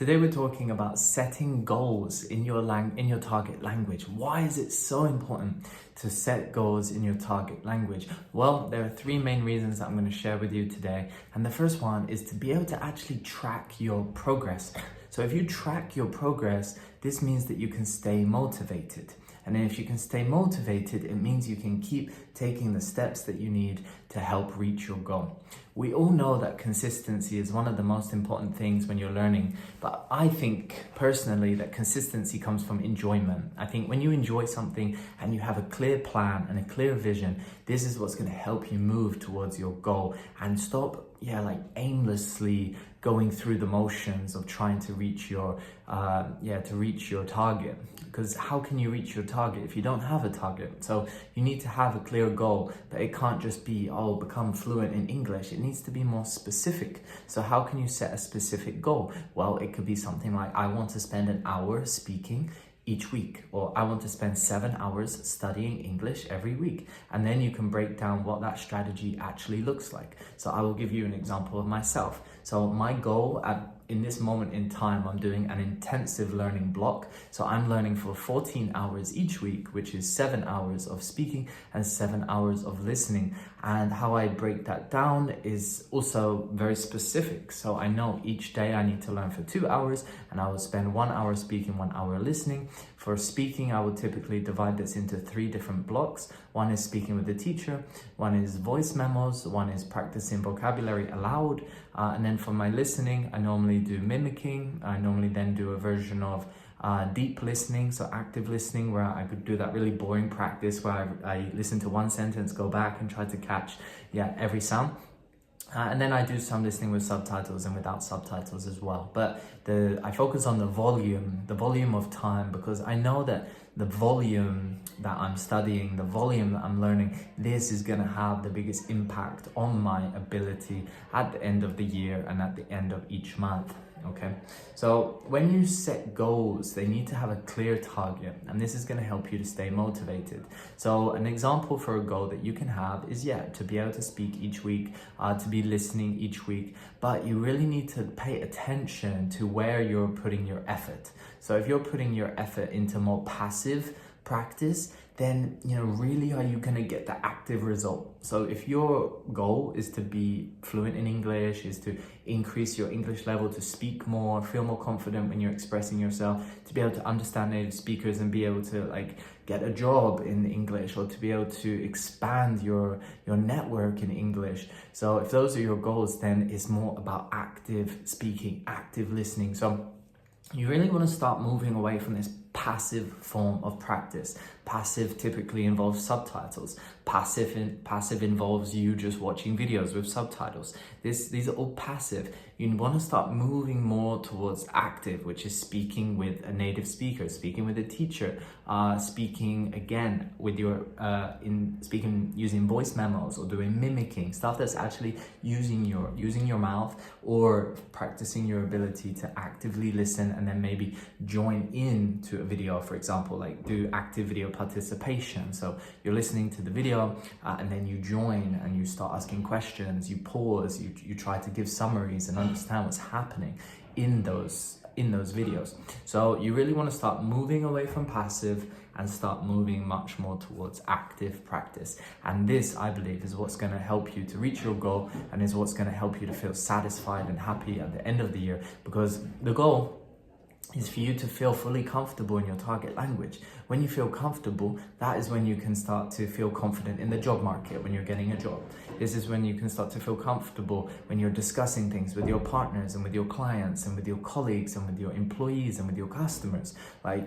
Today we're talking about setting goals in your target language. Why is it so important to set goals in your target language? Well, there are three main reasons that I'm going to share with you today. And the first one is to be able to actually track your progress. So if you track your progress, this means that you can stay motivated. And then if you can stay motivated, it means you can keep taking the steps that you need to help reach your goal. We all know that consistency is one of the most important things when you're learning, but I think personally that consistency comes from enjoyment. I think when you enjoy something and you have a clear plan and a clear vision, this is what's going to help you move towards your goal and stop aimlessly going through the motions of trying to reach your target. Because how can you reach your target if you don't have a target? So you need to have a clear goal, but it can't just be, become fluent in English. It needs to be more specific. So how can you set a specific goal? Well, it could be something like, I want to spend an hour speaking each week, or I want to spend 7 hours studying English every week. And then you can break down what that strategy actually looks like. So I will give you an example of myself. So my goal in this moment in time, I'm doing an intensive learning block. So I'm learning for 14 hours each week, which is 7 hours of speaking and 7 hours of listening. And how I break that down is also very specific. So I know each day I need to learn for 2 hours, and I will spend 1 hour speaking, 1 hour listening. For speaking, I would typically divide this into 3 different blocks. One is speaking with the teacher, one is voice memos, one is practicing vocabulary aloud. And then for my listening, I normally do mimicking. I normally then do a version of deep listening, so active listening, where I could do that really boring practice where I listen to one sentence, go back and try to catch every sound. And then I do some listening with subtitles and without subtitles as well. But I focus on the volume of time, because I know that the volume that I'm studying, the volume that I'm learning, this is going to have the biggest impact on my ability at the end of the year and at the end of each month. Okay, so when you set goals, they need to have a clear target, and this is going to help you to stay motivated. So an example for a goal that you can have is to be able to speak each week, to be listening each week, but you really need to pay attention to where you're putting your effort. So if you're putting your effort into more passive practice, then really are you going to get the active result? So if your goal is to be fluent in English, is to increase your English level, to speak more, feel more confident when you're expressing yourself, to be able to understand native speakers and be able to get a job in English, or to be able to expand your network in English. So if those are your goals, then it's more about active speaking, active listening. So you really want to start moving away from this passive form of practice. Passive typically involves subtitles. Passive involves you just watching videos with subtitles. These are all passive. You want to start moving more towards active, which is speaking with a native speaker, speaking with a teacher, speaking again with speaking using voice memos, or doing mimicking, stuff that's actually using your mouth, or practicing your ability to actively listen and then maybe join in to a video, for example, do active video participation. So you're listening to the video and then you join and you start asking questions, you pause, you try to give summaries and understand what's happening in those videos. So you really want to start moving away from passive and start moving much more towards active practice. And this, I believe, is what's going to help you to reach your goal, and is what's going to help you to feel satisfied and happy at the end of the year, because the goal is for you to feel fully comfortable in your target language. When you feel comfortable, that is when you can start to feel confident in the job market when you're getting a job. This is when you can start to feel comfortable when you're discussing things with your partners and with your clients and with your colleagues and with your employees and with your customers.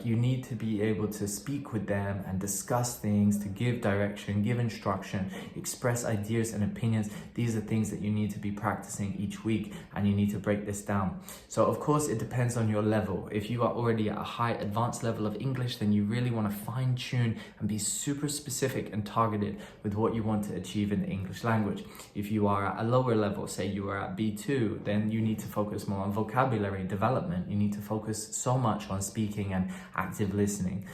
You need to be able to speak with them and discuss things, to give direction, give instruction, express ideas and opinions. These are things that you need to be practicing each week, and you need to break this down. So of course it depends on your level. if you are already at a high advanced level of English, then you really want to fine tune and be super specific and targeted with what you want to achieve in the English language. If you are at a lower level, say you are at B2, then you need to focus more on vocabulary development. You need to focus so much on speaking and active listening,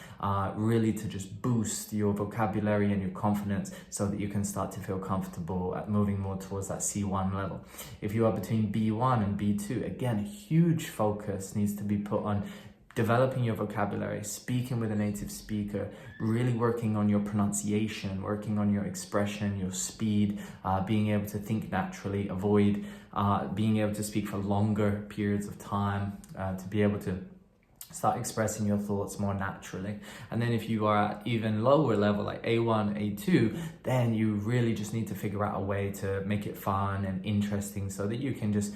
really to just boost your vocabulary and your confidence so that you can start to feel comfortable at moving more towards that C1 level. If you are between B1 and B2, again, a huge focus needs to be put on developing your vocabulary, speaking with a native speaker, really working on your pronunciation, working on your expression, your speed, being able to think naturally, avoid being able to speak for longer periods of time, to be able to start expressing your thoughts more naturally. And then if you are at even lower level, like A1, A2, then you really just need to figure out a way to make it fun and interesting so that you can just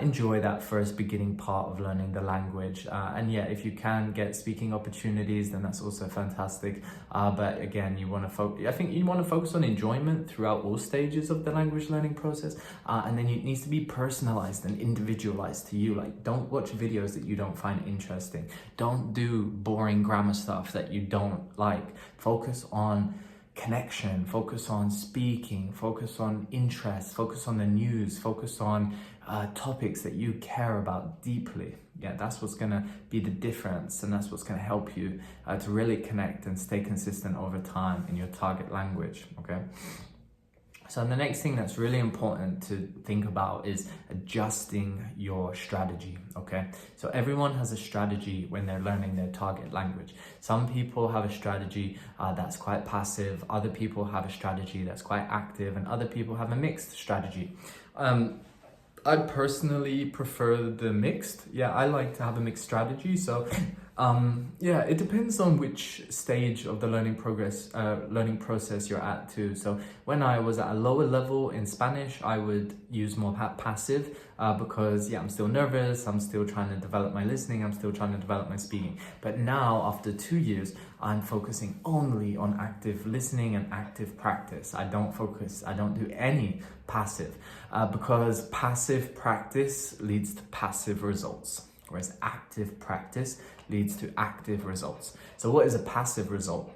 enjoy that first beginning part of learning the language. And yeah, if you can get speaking opportunities, then that's also fantastic. But again, you want to focus, I think you want to focus on enjoyment throughout all stages of the language learning process. And then it needs to be personalized and individualized to you. Like, don't watch videos that you don't find interesting. Don't do boring grammar stuff that you don't like. Focus on connection, focus on speaking, focus on interest, focus on the news, focus on topics that you care about deeply. Yeah, that's what's gonna be the difference, and that's what's gonna help you to really connect and stay consistent over time in your target language, okay? So the next thing that's really important to think about is adjusting your strategy, okay? So everyone has a strategy when they're learning their target language. Some people have a strategy that's quite passive, other people have a strategy that's quite active, and other people have a mixed strategy. I personally prefer the mixed. Yeah, I like to have a mixed strategy. So yeah, it depends on which stage of the learning process you're at too. So when I was at a lower level in Spanish, I would use more passive because yeah, I'm still nervous, I'm still trying to develop my listening, I'm still trying to develop my speaking. But now after 2 years, I'm focusing only on active listening and active practice. I don't do any passive because passive practice leads to passive results, whereas active practice leads to active results. So what is a passive result?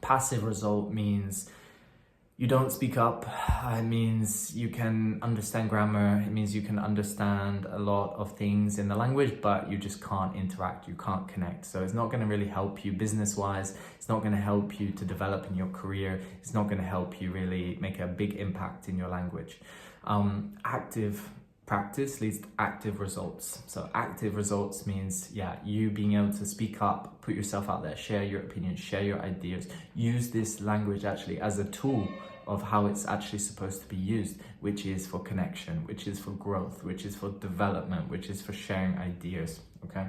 Passive result means you don't speak up. It means you can understand grammar. It means you can understand a lot of things in the language, but you just can't interact, you can't connect. So it's not going to really help you business-wise. It's not going to help you to develop in your career. It's not going to help you really make a big impact in your language. Active practice leads to active results. So active results means, yeah, you being able to speak up, put yourself out there, share your opinions, share your ideas, use this language actually as a tool of how it's actually supposed to be used, which is for connection, which is for growth, which is for development, which is for sharing ideas, okay?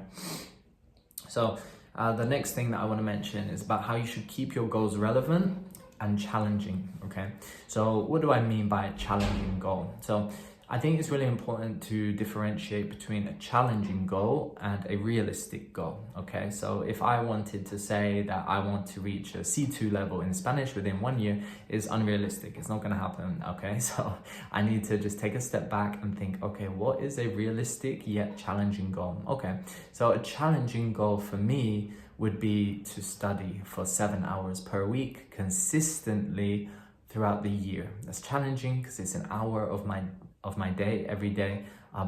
So the next thing that I want to mention is about how you should keep your goals relevant and challenging, okay? So what do I mean by a challenging goal? So I think it's really important to differentiate between a challenging goal and a realistic goal, okay? So if I wanted to say that I want to reach a C2 level in Spanish within 1 year, is unrealistic. It's not gonna happen, okay? So I need to just take a step back and think, okay, what is a realistic yet challenging goal? Okay, so a challenging goal for me would be to study for 7 hours per week consistently throughout the year. That's challenging because it's an hour of my day every day,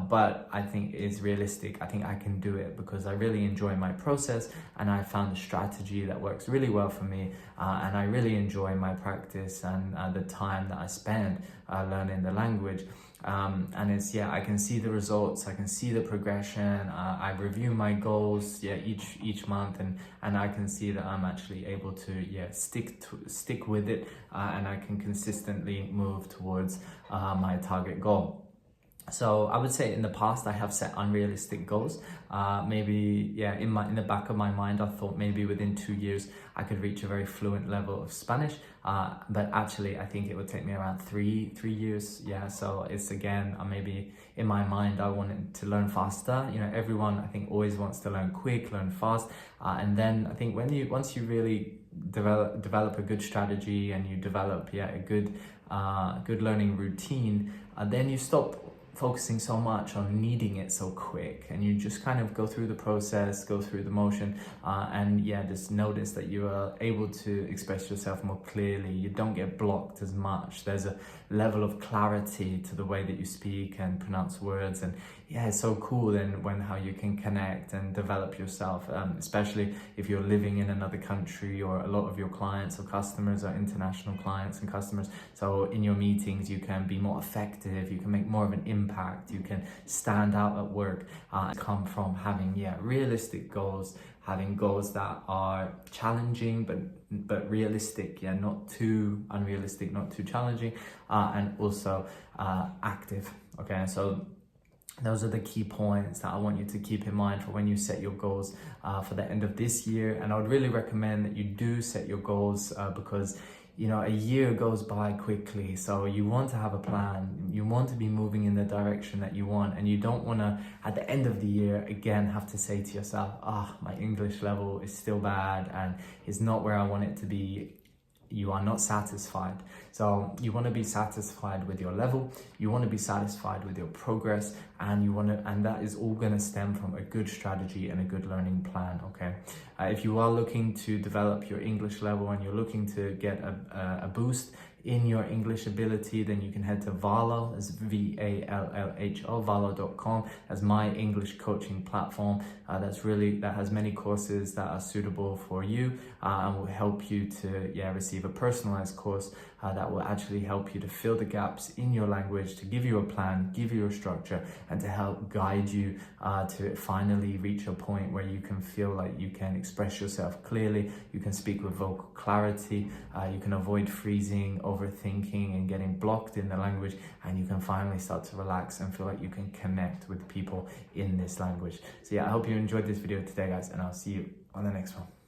but I think it's realistic. I think I can do it because I really enjoy my process and I found a strategy that works really well for me, and I really enjoy my practice and the time that I spend learning the language. And it's, yeah, I can see the results, I can see the progression, I review my goals, yeah, each month, and I can see that I'm actually able to, yeah, stick with it, and I can consistently move towards my target goal. So I would say in the past I have set unrealistic goals. Maybe, yeah, in the back of my mind I thought maybe within 2 years I could reach a very fluent level of Spanish, but actually I think it would take me around three years. Yeah, so it's again, maybe in my mind I wanted to learn faster. You know, everyone I think always wants to learn quick, learn fast, and then I think once you really develop a good strategy and you develop, yeah, a good learning routine, then you stop focusing so much on needing it so quick, and you just kind of go through the process, go through the motion, and yeah, just notice that you are able to express yourself more clearly. You don't get blocked as much. There's a level of clarity to the way that you speak and pronounce words, and yeah, it's so cool then when how you can connect and develop yourself, especially if you're living in another country, or a lot of your clients or customers are international clients and customers. So in your meetings, you can be more effective, you can make more of an impact, you can stand out at work. Come from having realistic goals, having goals that are challenging but realistic, not too unrealistic, not too challenging, and also active. Okay, so those are the key points that I want you to keep in mind for when you set your goals for the end of this year. And I would really recommend that you do set your goals because a year goes by quickly. So you want to have a plan, you want to be moving in the direction that you want, and you don't want to, at the end of the year, again, have to say to yourself, my English level is still bad and it's not where I want it to be. You are not satisfied. So you want to be satisfied with your level, you want to be satisfied with your progress, and that is all going to stem from a good strategy and a good learning plan. Okay, if you are looking to develop your English level and you're looking to get a boost in your English ability, then you can head to VALLHO, that's VALLHO, VALLHO.com, as my English coaching platform. That has many courses that are suitable for you and will help you to receive a personalized course that will actually help you to fill the gaps in your language, to give you a plan, give you a structure, and to help guide you to finally reach a point where you can feel like you can express yourself clearly, you can speak with vocal clarity, you can avoid freezing, overthinking, and getting blocked in the language, and you can finally start to relax and feel like you can connect with people in this language. So I hope you enjoyed this video today, guys, and I'll see you on the next one.